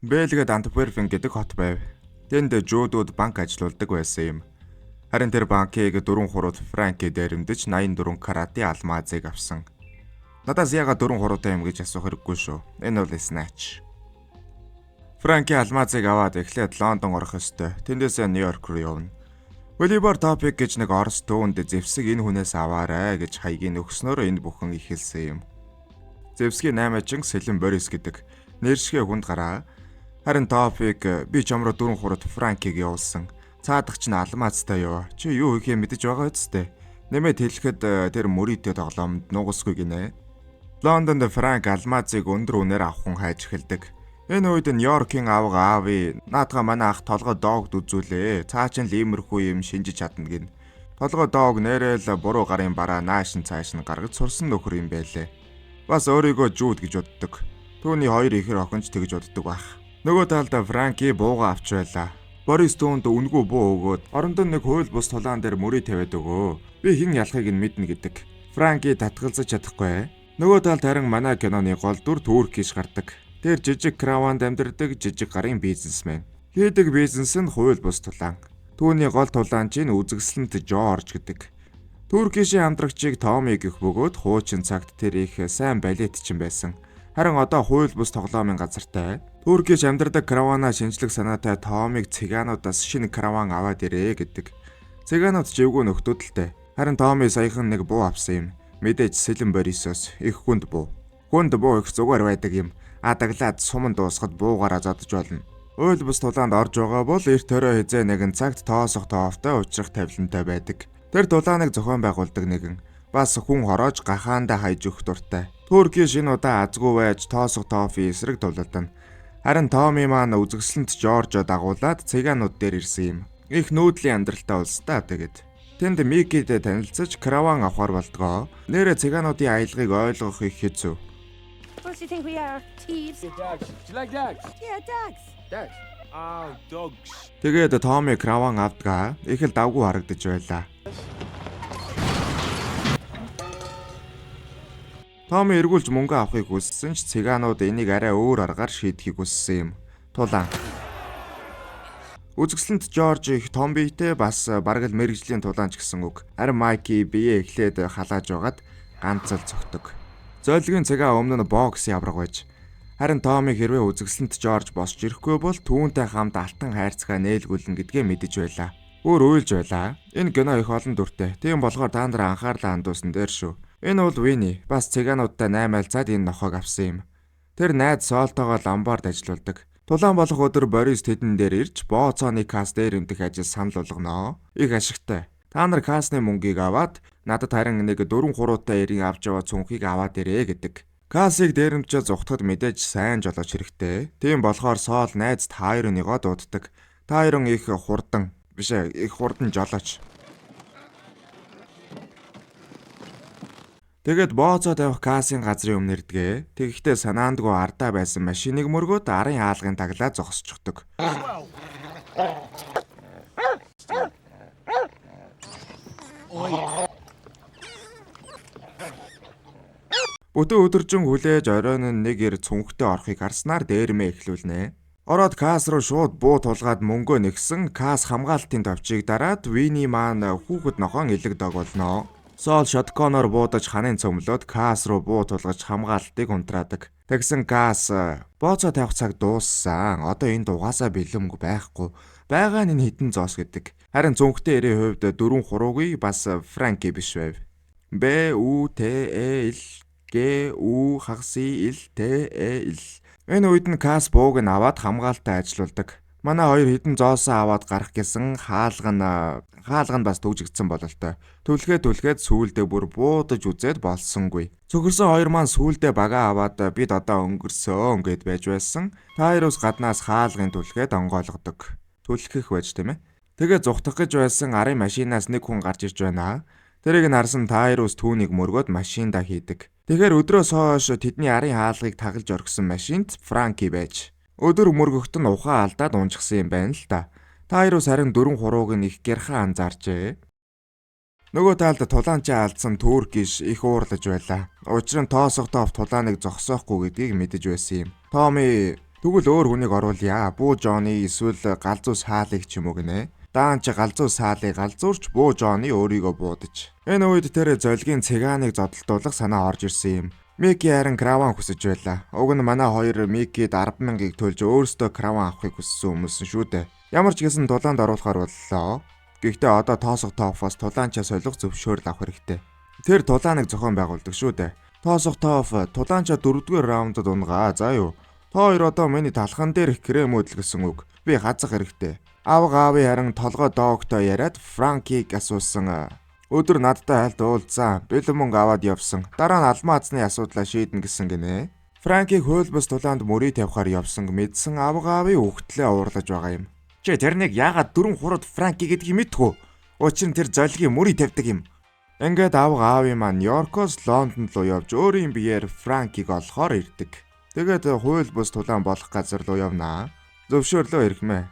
Бэлгээд Антверпен гэдэг хот байв. Тэнд жуудууд банк ажиллаулдаг байсан юм. Харин тэр банкыг 4 хурууд франки дээрэмдэж 84 каратын алмазыг авсан. Надаас яагаад 4 хуруутай юм гэж асуух хэрэггүй шүү. Энэ бол snatch. Франки алмазыг аваад эхлээд Лондон орох ёстой. Тэндээсээ Нью-Йорк руу явна. Оливер Топик гэж нэг Орос төвөнд Зевсийг энэ хүнээс аваарай гэж хаягийг өгснөөр энэ бүхэн ихэлсэн юм. Зевсгийн 8-чин Сэлэн Борис гэдэг нэршгэ хүнд гараа. Харин Топик би чамруу 4 хурууд франкиг явуулсан. Цаадах чинь алмазтай юу? Чи юу хийхээ мэдэж байгаа үсттэй. Нэмээд хэлэхэд тэр мөрийтэй тоглоомд нугасгүй гинэ. Лондонд франк алмазыг өндөр үнээр авах хүн хайж эхэлдэг. Энэ үед Нью-Йоркийн аавы наадга манай ах толгой доогд үзүүлээ. Цаа чин л иймэрхүү юм шинжиж чадна гин. Толгой доог нэрэл буруу гарын бараа наашин цааш нь гаргаж сурсан нөхөр юм байлээ. Бас өөрийгөө жууд гэж боддог. Түүний хоёр ихэр охинч тэгж боддог байх. Нөгөө талдаа Франки бууга авч байлаа. Борис түүнд үнгүй буу өгөөд орондоо нэг хууль бус тулаан дээр мөрий тавиад өгөө. Би хэн ялахыг нь мэднэ гэдэг. Франки татгалзаж чадахгүй. Нөгөө талд харин манай киноны гол дүр Туркиш гардаг. Тэр жижиг караванд амьдардаг жижиг гарын бизнесмен. Хийдэг бизнес нь хууль бус тулаан. Түүний гол тулаан чинь үзэгсэлэнт Жорж гэдэг. Туркишийн хамтрагчийг Томи гэх бөгөөд хуучин цагт тэр их сайн балетчин байсан. Харин одоо хууль бус тоглоомын газартай. Туркиш амьдардаг каравана шинжлэх санаатай Томиг цыгаануудаас шинэ караван аваад ирээ гэдэг. Цыгаанууд живгүй нөхдүүдэлтэй. Харин Томи саяхан нэг буу авсан юм. Мэдээж Сэлэн Борисоос их хүнд буу. Хүнд буу их зүгээр байдаг юм. Адаглаад суман дуусахад буугаараа зодож болно. Хууль бус тулаанд орж байгаа бол эрт төрөө хизээ нэгэн цагт тоосох тоовтой учрах тавилантай байдаг. Тэр тулааныг зохион байгуулдаг нэгэн. Бас хүн хороож гахаандаа хайж өгөх дуртай. Туркиш энэ удаа азгүй байж тоосох тоофи эсрэг тулалдана. Харин Томи маань үзэгсэлэнт Жоржо дагуулад цыгаанууд дээр ирсэн юм. Их нүүдлийн амьдралтай улс та тэгээд. Тэнд Микидээ танилцаж караван авахар болдгоо. Нэрэ цыгаануудын аялгыг ойлгох их хэцүү. What do you think we are? Thieves? Dogs. Do you like dogs? Yeah, dogs. Dogs. Oh, dogs. Тэгээд Томи караван авдгаа их л давгүй харагдаж байлаа. Томи эргүүлж мөнгө авахыг хүссэн ч цыгаанууд энийг арай өөр аргаар шийдэхийг хүссэн юм. Тулаан. Үзэгсэлэнт Жорж их том биетэй бас бараг л мэрэгжлийн тулаанч гэсэн үг. Харин Майки бие эхлээд халааж байгаад ганц л цогтөг. Зойлгийн цагаа өмнө нь бокс явраг байж. Харин Томи хэрвээ үзэгсэлэнт Жорж босч ирэхгүй бол түүнтэй хамт алтан хайрцгаа нээлгүүлнэ гэдгээ мэдэж байлаа. Өөр уйлж байлаа. Энэ кино их олон дүртэй. Тийм болохоор та нар анхаарлаа хандуулсан дээр шүү. Энэ бол Вини бас цыгаануудтай 8 альцаад энэ нохойг авсан юм. Тэр найз Солтогоо ломбард ажиллаулдаг. Тулаан болох өдөр Борис тэдэн дээр ирж бооцооны касс дээр эмдэх ажил санал болгоноо. Их ашигтай. Та нар кассны мөнгийг аваад надад харин нэг 4 хуруутай эрийн авч яваа цүнхийг аваад ирээ гэдэг. Кассыг дээрэмчээ зүхтад мэдээж сайн жолооч хэрэгтэй. Тийм болохоор Сол найзд хоёрыгоо дууддаг. Та хоёрын их хурдан жолооч. Тэгээд бооцоо тавих кассын газрын өмнө ирдгээ. Тэгэхдээ санаандгүй ардаа байсан машиныг мөргөөд арын хаалгын таглаа зогсчихдог. Өдөө өдөржин хүлээж оройн нэг эр цүнхтэй орохыг харснаар дээрмээ эхлүүлнэ. Ороод касс руу шууд буу тулгаад мөнгөө нэгсэн касс хамгаалтын товчийг дараад Вини маань хүүхэд нохоон илэг дог болно. Сол шотконоор буудаж ханын цөмлөөд касс руу буу тулгаж хамгаалтыг унтраадаг. Тэгсэн касс бооцоо тавих цаг дууссан. Одоо энд угаасаа бэлэмг байхгүй. Байгаа нь хитэн зоос гэдэг. Харин цүнхтэй эрийн хувьд 4 хуруугүй бас Франки биш байв. Б У Т Э Л Г У хагас И Л Т Э Л. Энэ үед нь касс бууг нь аваад хамгаалалтаа ажиллаулдаг. Манай хоёр хитэн зоосоо аваад гарах гэсэн хаалга нь бас төгжигдсэн бололтой. Түлхээд сүүлдээ бүр буудаж үзээд болсонгүй. Цөхөрсөн хоёр маань сүүлдээ багаа аваад бид одоо өнгөрсөн гэд байж байсан. Та хоёроос гаднаас хаалгын түлхээд онгойлгодог. Түлхэх байж тийм ээ. Тэгээ зүхтах гэж байсан арын машинаас нэг хүн гарч ирж байна. Тэрийг нь харсан та хоёроос түүнийг мөргөөд машиндаа хийдэг. Тэгэхээр өдрөөс хойш тэдний арын хаалгыг таглаж орхисон машинд Франки байж. Өдөр мөргөхт нь ухаан алдаад унжсан юм байна л да. Та хоёроос харин 4 хурууг нь их гэрхэн анзаарчээ. Нөгөө талд тулаанчаа алдсан Туркиш их уурлаж байлаа. Учир нь тоосох тоов тулааныг зогсоохгүй гэдгийг мэдэж байсан юм. Томи Тэгвэл өөр хүнийг оруулъя. Буу Жонни эсвэл галзуу саалыг ч юм уу гинэ. Даанч галзуу саалыг галзуурч Буу Жонни өөрийгөө буудаж. Энэ үед тэр золгийн цэгааныг зодтолдуулах санаа орж ирсэн юм. Мики харин краван хүсэж байлаа. Уг нь манай хоёр Микид 10,000-ыг төлж өөрсдөө краван авахыг хүссэн хүмүүс шүү дээ. Ямар ч гэсэн тулаанд оруулахар боллоо. Гэхдээ одоо тоосох тоофоос тулаанчаа солих зөвшөөрөл авах хэрэгтэй. Тэр тулааныг зохион байгуулдаг шүү дээ. Тоосох тооф тулаанчаа 4-р раундд унгаа. За юу. Та хоёр одоо миний талхан дээр крем өдлгсөн үг. Би хазах хэрэгтэй. Аавын харин толгой доогтой яриад Франкийг асуусан. Өдөр надтай хальт уулзсан. Бэлэн мөнгө аваад явсан. Дараа нь алмаа азны асуудлаа шийднэ гэсэн гинэ. Франкийг хуйлбас тулаанд мөрий тавихаар явсан мэдсэн аавын үхтлээ уурлаж байгаа юм. Чи тэрнийг яагаад 4-3 Франки гэдгийг мэдхүү? Учир нь тэр золгийн мөрий тавьдаг юм. Ингээд аавын маань Нью-Йоркоос Лондонд руу явж өөрийн биеэр Франкийг олохоор ирдэг. Тэгээд хуйлбас тулаан болох газар руу явнаа. Зөвшөөрлөө ирхмэ.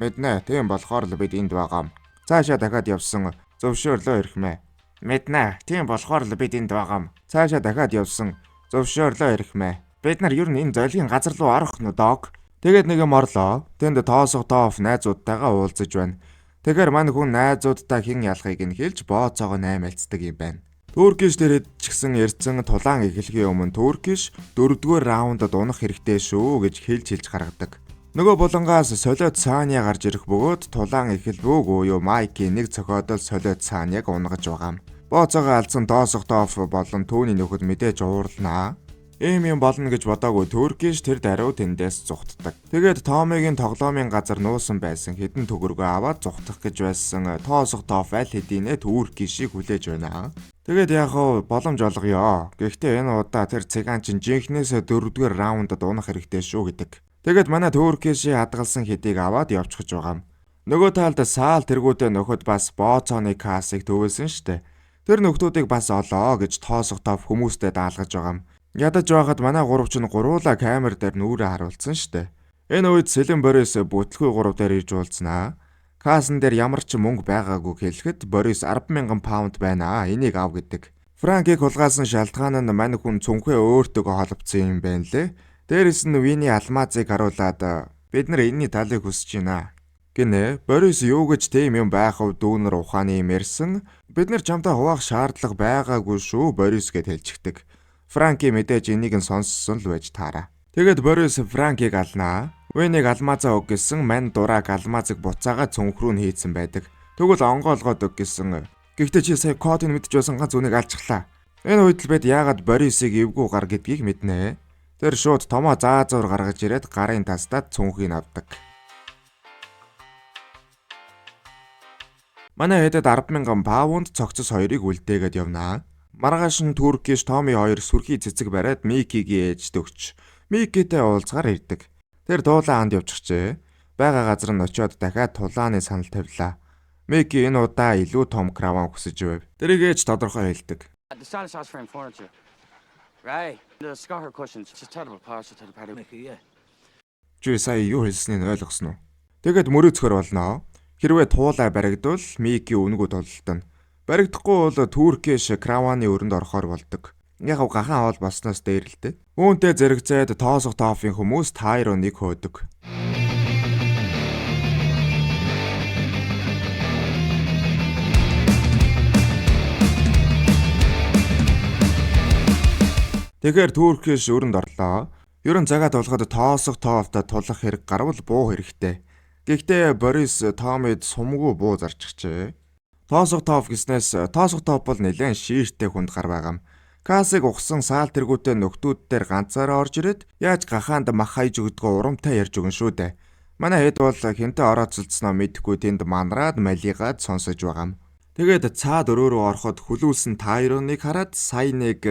Мэднэ, тийм болохоор л бид энд байгаа юм. Цаашаа дахиад явсан. Зөвшөөрлөө ирхмэ. Мэднэ, тийм болохоор л бид энд байгаа юм. Цаашаа дахиад явсан. Зөвшөөрлөө ирхмэ. Бид нар ер нь энэ золгийн газар руу орох нь дог. Тэгээд нэг юм орлоо. Тэнд тоосох тооф найзуудтайгаа уулзаж байна. Тэгэхээр мань хүн найзуудтай хэн ялахыг нь хэлж бооцоогоо наймаалцдаг юм байна. Туркиш дээр ч гэсэн ярьсан тулаан эхлэхийн өмнө Туркиш 4-р раундд унах хэрэгтэй шүү гэж хэлж гаргадаг. Нөгөө булангаас солиод Саня гарч ирэх бөгөөд тулаан эхэлбөөг юу Майки нэг цохиодол солиод Саняг унгаж байгаа юм. Бооцоогоо алдсан тоосох тооф болон түүний нөхөд мэдээж уурлнаа. Ийм юм болно гэж бодоогүй Туркиш тэр даруй тэндээс зүхтдаг. Тэгээд Томигийн тоглоомын газар нуусан байсан хэдэн төгрөгөө аваад зүхтах гэж байсан тоосох тооф аль хэдийнэ Туркишийг хүлээж байна. Тэгээд яг хөө боломж олгоё. Гэхдээ энэ удаа тэр цыгаан чинь жинхнээс 4-р раундд унах хэрэгтэй шүү гэдэг. Тэгээд манай Туркишийн хадгалсан хэдийг аваад явчихж байгаа юм. Нөгөө талд саал тэргүүтээ нөхөд бас бооцооны кассыг төвөөсөн штэ. Тэр нөхдүүдийг бас олоо гэж тоосох тооф хүмүүстэй даалгаж байгаа юм. Ядаж байхад манай гуравч нь гуруула камер дээр нүрээ харуулсан штэ. Энэ үед Сэлэн Борис бүтлгүй гурав дээр ирж уулзнаа. Кассан дээр ямар ч мөнгө байгаагүй хэлэхэд Борис 10,000 паунд байна. Энийг ав гэдэг. Франкийг хулгайлсан шалтгаан нь мань хүн цүнхээ өөртөөгөө холбоцсон юм байна лээ. Дээрээс нь Вини алмазыг харуулад бид нар энэний талыг хүсэж байна. Гинэ Борис юу гэж тийм юм байх вэ дүүнэр ухааны юм ярьсан. Бид нар чамтай хуваах шаардлага байгаагүй шүү Борис гэд хэлчихдэг. Франки мэдээж энийг нь сонссон л байж таараа. Тэгээд Борис Франкийг алнаа. Вэнийг алмазаа өг гэсэн мань дураг алмазыг буцаага цүнх рүү нь хийцэн байдаг. Тэгвэл онгоолгоод өг гэсэн. Гэхдээ чи сая кодыг мэдж байсан ганц үнийг алчглаа. Энэ үед л бид яагаад Борисыг эвгүй гар гэдгийг мэднэ. Тэр шууд томоо заазуур гаргаж ирээд гарын тастаад цүнхийг авдаг. Манай хэдэд 10,000 паунд цогцос хоёрыг үлдээгээд явнаа. Маргааш нь Туркиш Томи хоёр сүрхий цэцэг бариад Микигийн ээжд өгч Микитэй уулзгаар ирдэг. Тэр дуулаа анд явчихжээ. Бага газар нь очиод дахиад тулааны санал тавилаа. Мики энэ удаа илүү том краван хүсэж байв. Тэрийг ээж тодорхой хэлдэг. The stylish house frame furniture. Right. The scar cushions. Just terrible parts to the party. Yeah. Чи сая юу хэлснийг ойлгосон уу? Тэгээд мөрөөцгөр болноо. Хэрвээ туулай баригдвал Мики үнгүү тололтно. Баригдахгүй бол Туркиш краваны өрөнд орохоор болдог. Яг гахаан хоол болсноос дээр л дээ. Үүнтэй зэрэгцээд тоосох тоофын хүмүүс тайруу нэг хөөдөг. Тэгэхээр Туркиш өрөнд орлоо. Ерөн цагаа тулахад тоосох тоофтой тулах хэрэг гарвал буу хэрэгтэй. Гэхдээ Борис Томид сумгүй буу зарчихжээ. Тоосох тооф гэснээс тоосох тооф бол нэлээд шииртэй хүнд гар байгаа юм. Кассыг ухсан саал тэргүүтээ нөхдүүд дээр ганцаараа орж ирээд яаж гахаанд мах хайж өгдгөө урамтай ярьж өгнө шүү дээ. Манай хэд бол хинтээ орооцолцсноо мэдэхгүй тэнд манраад малигаад сонсож байгаа юм. Тэгээд цаад өрөөрөө ороход хүлүүлсэн тайроныг хараад сая нэг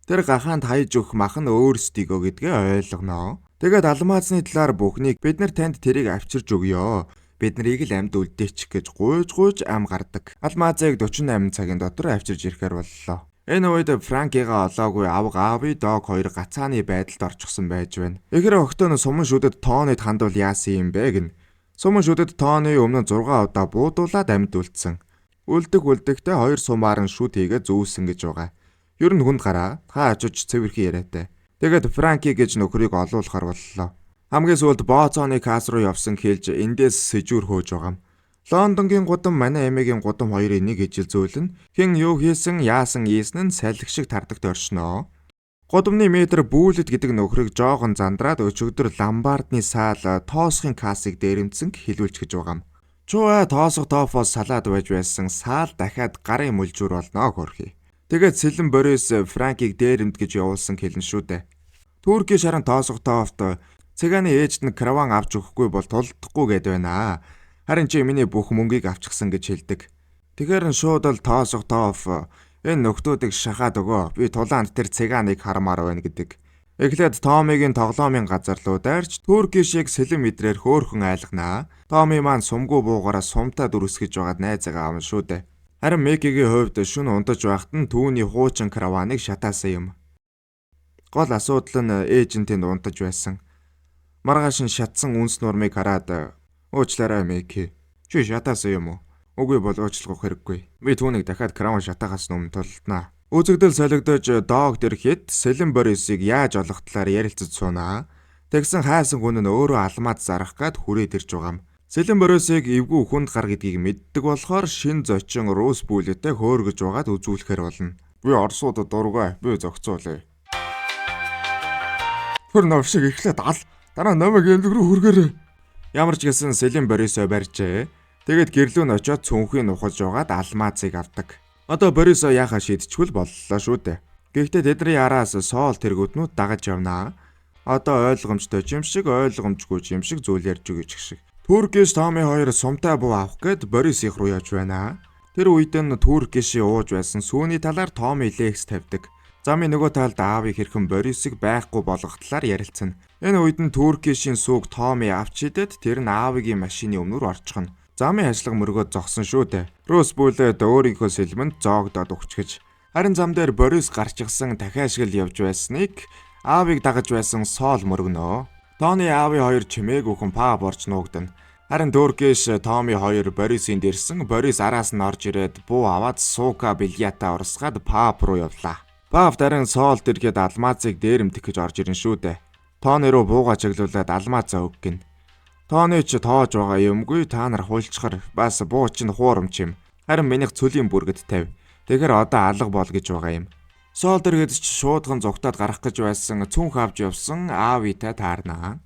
тэр гахаанд хайж өгөх мах нь өөрсдийгөө гэдгээ ойлгоноо. Тэгээд алмаазны талаар бүхнийг бид нар танд тэрийг авчирж өгье. Бид нарыг л амьд үлдээчих гэж гуйж ам гардаг. Алмазыг 48 цагийн дотор авчирж ирэхээр боллоо. Энэ үед Франкигаа олоогүй аавын дог хоёр гацааны байдалд орчихсон байж байна. Ихэр өгтөн суман шүдэд тооныг хандвал яасан юм бэ гин. Суман шүдэд тооны өмнө 6 удаа буудуулаад амьд үлдсэн. Үлдэгтээ 2 сумаар нь шүд хийгээ зүүсэн гэж байгаа. Ер нь хүнд гараа та очиж цэвэрхэн яриатай. Тэгээд Франки гэж нөхрийг олуулахар боллоо. Хамгийн сүүлд Боцооны кас руу явсан хэлж эндээс сэжүүр хөөж байгаа юм. Лондонгийн гудам манай эмээгийн гудам хоёрын нэг ижил зөөлөн хэн юу хийсэн яасан ийсэн нь салхи шиг тардагт оршноо. Гудамны метр бүүлэд гэдэг нөхрийг жоогон зандраад өчигдөр ламбардны саал тоосхын кассыг дээрэмцэн хилүүлж гэж байгаа юм. Чуа тоосох тоофоос салаад байж байсан саал дахиад гарын мүлжүүр болноо хөрхий. Тэгээд Сэлэн Борис Франкийг дээрэмд гэж явуулсан хэлэн шүү дээ. Туркийн шаран тоосох тоофт цэганы ээжд нь караван авч өгөхгүй бол тулдахгүй гэд байна. Харин чи миний бүх мөнгийг авчихсан гэж хэлдэг. Тэгэхээр нь шууд л тоосох тооф энэ нөхдүүдийг шахаад өгөө. Би тулаанд тэр цэганыг хармаар байна гэдэг. Эхлээд Томигийн тоглоомын газар руу дайрч Туркийн шиг сэлэн мэдрээр хөөхөн айлгнаа. Томи маань сумгүй буугаараа сумтаа дүрсгэж байгаад найзаагаа авна шүү дээ. Харин Мекигийн хувьд шүн ундаж байхад нь түүний хуучин караваныг шатаасан юм. Гол асуудал нь эйжентийн унтаж байсан. Маргааш нь шатсан үнс нурмыг хараад уучлаарай Меки. Чи шатаасан юм уу? Үгүй бол уучлах хэрэггүй. Би түүнийг дахиад караван шатаагаас өмнө тултнаа. Үзэгдэл солигдож доогт ирэхэд Сэлэн Борисыг яаж олох талаар ярилцаж суунаа. Тэгсэн хайсан хүн нь өөрөө алмаад зарах гад хүрээд ирж байгаа юм. Сэлэн Борисыг эвгүй хүнд гар гэдгийг мэддэг болохоор шин зочин Рус бүлэтэй хөөргөж байгаад үзүүлэхээр болно. Би Оросууд дургай. Би зогцоолээ. Тэр навшиг эхлээд ал. Дараа намайг янз руу хүргээрэй. Ямар ч гэсэн Сэлэн Борисоо барьжээ. Тэгээд гэрлүү нь очиод цүнхийг нухаж байгаад алмаазыг авдаг. Одоо Борисоо яхаа шийдчихвэл боллоо шүү дээ. Гэхдээ тэдний араас соол тэргүүтнүүд дагаж явнаа. Одоо ойлгомжтой юм шиг ойлгомжгүй юм шиг зүйл ярьж өгч шиг. Туркиш Томи хоёр сумтай буу авах гээд Борис их руу явж байна. Тэр үед нь Туркиши ууж байсан сүүний талаар Томи лекс тавьдаг. Замын нөгөө талд аавыг хэрхэн Борисыг байхгүй болгох талаар ярилцсан. Энэ үед нь Туркишийн сүүг Томи авч идэд тэр нь аавыгийн машины өмнөр орчихно. Замын ажиллага мөргөөд зогсон шүү дээ. Рус бүлээд өөрийнхөө сэлмэнд зоогдоод өгчгэж. Харин зам дээр Борис гарч ирсэн дахиашгил явж байсныг аавыг дагаж байсан соол мөргөнөө. Тони аавын хоёр чимээг өхөн паб орж нуугдана. Харин Туркиш Томи хоёр Борисийн дэрсэн. Борис араас нь орж ирээд буу аваад суука бильята орсгаад паб руу явлаа. Паб дарин соол дэргээд алмаазыг дээрэмдэх гэж орж ирэн шүү дээ. Тони руу бууга чиглүүлээд алмаазаа өг гин. Тони ч тоож байгаа юмгүй та нар хуульчхар бас буу чинь хуурамч юм. Харин минийх цөлийн бүргэд тавь. Тэгэхээр одоо алга бол гэж байгаа юм. Соол дэргээд ч шуудхан зугтаад гарах гэж байсан цүнх авч явсан аавитай таарнаа.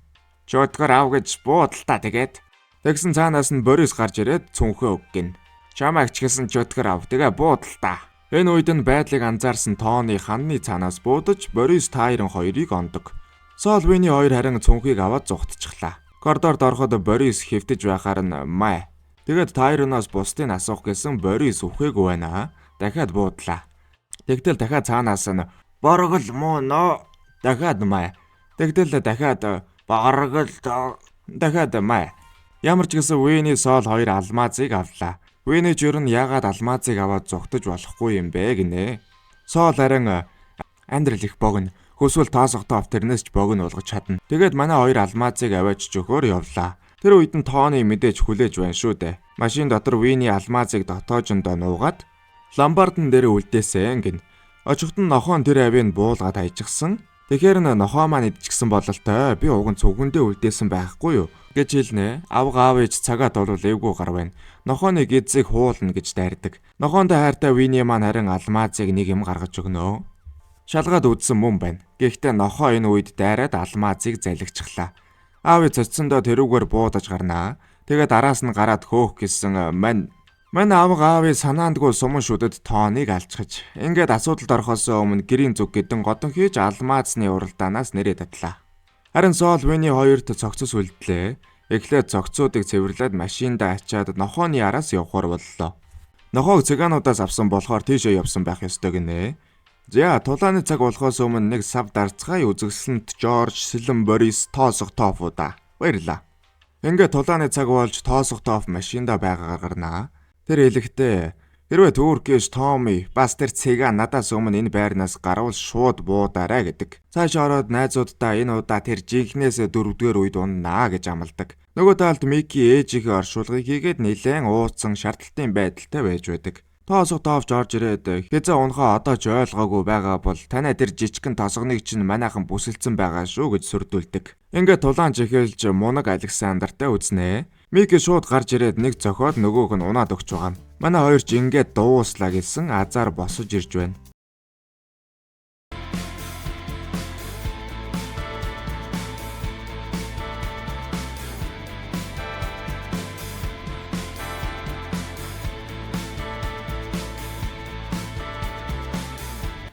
Чөтгөр аав гэж буудалтаа тэгээд. Тэгсэн цаанаас нь Борис гарч ирээд цүнхөө өг гин. Чамайг ч гэсэн чөтгөр аав тэгээ буудалтаа. Энэ үед нь байдлыг анзаарсан Тони ханны цаанаас буудаж Борис таарын хоёрыг ондог. Соол Вини хоёр харин цүнхийг аваад зугтчихлаа. Коридорд ороход Борис хэвтэж байхаар нь май. Тэгээд таарнаас бусдыг асуух гэсэн Борис үхээгүй байна. Дахиад буудлаа. Тэгтэл дахиад цаанаас нь боргол муу нөө. Дахиад май. Тэгтэл дахиад боргол дахиад май. Ямар ч гэсэн Вини Соол хоёр алмаазыг авлаа. Вини ч ер нь яагаад алмаазыг аваад зугтаж болохгүй юм бэ гинэ. Соол харин Андрел их богино. Хүсвэл тоосох тооф тэрнээс ч богино болгож чадна. Тэгээд манай хоёр алмаазыг аваач өгөхөөр явлаа. Тэр үед нь Тони мэдээж хүлээж байна шүү дээ. Машин дотор Вини алмаазыг дотоожондоо нуугаад ламбардн дээр үлдээсэн гин. Очихт нь нохоон тэр авийг буулгаад хайчихсан. Тэгэхээр нохоо маань идчихсэн бололтой. Би уг нь цүгэндээ үлдээсэн байхгүй юу гэж хэлнэ. Авга аавч цагаад бол эвгүй гар байна. Нохооны гидзийг хуулна гэж дайрдаг. Нохоондоо хайртай Вини маань харин алмаазыг нэг юм гаргаж өгнө. Шалгаад үдсэн мөн байна. Гэхдээ нохоо энэ үед дайраад алмаазыг залгичихлаа. Аавь цоцсондоо тэрүүгээр буудаж гарнаа. Тэгээд араас нь гараад хөөх гэсэн мань аавыг санаандгүй суман шүдэд Тониг алчгаж. Ингээд асуудалд орохоос өмнө гэрийн зүг гэдэн годон хийж алмаазны уралдаанаас нэрээ татлаа. Харин Соол Вини хоёрт цогцос үлдлээ. Эхлээд цогцуудыг цэвэрлээд машиндаа ачаад нохооны араас явхаар боллоо. Нохоог цыгаануудаас авсан болохоор тийшээ явсан байх ёстой гинэ. За тулааны цаг болохоос өмнө нэг сав дарцгаая үзэгсэлэнт Жорж Сэлэн Борис тоосох тоофуда. Баярлаа. Ингээд тулааны цаг болж тоосох тооф машиндаа байгаагаар гарнаа. Тэр хэлэхдээ хэрвээ Туркиш Томи бас тэр цэга надаас өмнө энэ байрнаас гарвал шууд буудаарай гэдэг. Цааш ороод найзуудаа энэ удаа тэр жинхнээс дөрөвдүгээр үед уннаа гэж амладаг. Нөгөө талд Мики ээжийнхээ оршуулгыг хийгээд нэлээд ууцсан шаардлагатай байдалтай байж байдаг. Тоосго тоовч орж ирээд хэзээ унахаа одоо ч ойлгоогүй байгаа бол танай тэр жижигхэн тосгоныг чинь манайхан бүсэлцэн байгаа шүү гэж сүрдүүлдэг. Ингээд тулаанч эхэлж мунаг Александртай үзнэ. Мики шууд гарч ирээд нэг зохиод нөгөөг нь унаад өгч байгаа. Манай хоёр ч ингээд дууслаа гэсэн азар босож ирж байна.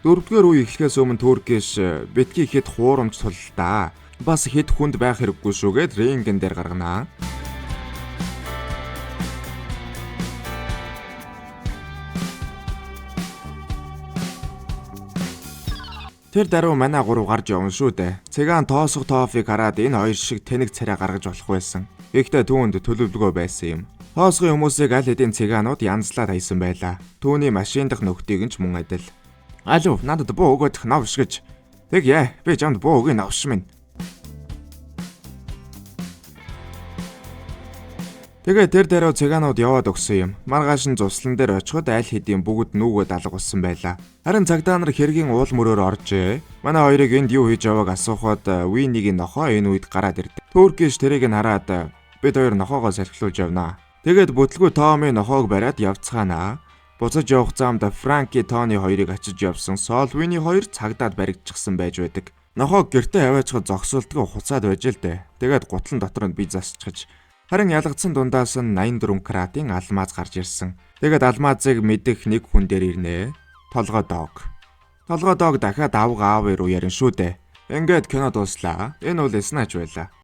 Дөрөвдүгээр үе эхлэхээс өмнө Туркиш битгий хэд хуурамч туллаа. Бас хэд хүнд байх хэрэггүй шүүгээд рингэн дээр гарганаа. Тэр даруй манай гурав гарч явна шүү дээ. Цэган тоосго тоофыг хараад энэ хоёр шиг тэнэг царай гаргаж болох байсан. Гэхдээ түүнд төлөвлөгөө байсан юм. Тоосгын хүмүүсийг аль хэдийн цэганууд янзлаад хайсан байлаа. Түүний машин дах нөхдийг нь ч мөн адил. Алуу, надад буу өгөх навш гэж. Тэг яа, би чамд буу өгье навш минь. Тэгээ тэр дээрөө цэганууд яваад өгсөн юм. Маргааш нь цуслан дээр очиход аль хэдийн бүгд нүгөө далга болсон байлаа. Харин цагдаа нар хэргийн уул мөрөөр оржээ. Манай хоёрыг энд юу хийж явааг асуухад Винигийн нохоо энэ үед гараад ирдэг. Туркиш тэрийг нь хараад бид хоёр нохоогоо салхилуулж явнаа. Тэгээд бүтлгүй Томми нохоог бариад явцгаанаа. Буцаж явах замд Франки Тони хоёрыг ачиж явсан Солвини хоёр цагдаад баригдчихсан байж байдаг. Нохоог гэртээ аваачхад зогсолтгоо хуцаад байж л дээ. Тэгээд гутлан дотор нь би засчихж. Харин ялгдсан дундаас нь 84 каратын алмаз гарч ирсэн. Тэгээд алмазыг мэдэх нэг хүн дээр ирнэ. Толгой дог. Толгой дог дахиад авга аав руу ярин шүү дээ. Ингээд кино дууслаа. Энэ бол снайч байлаа.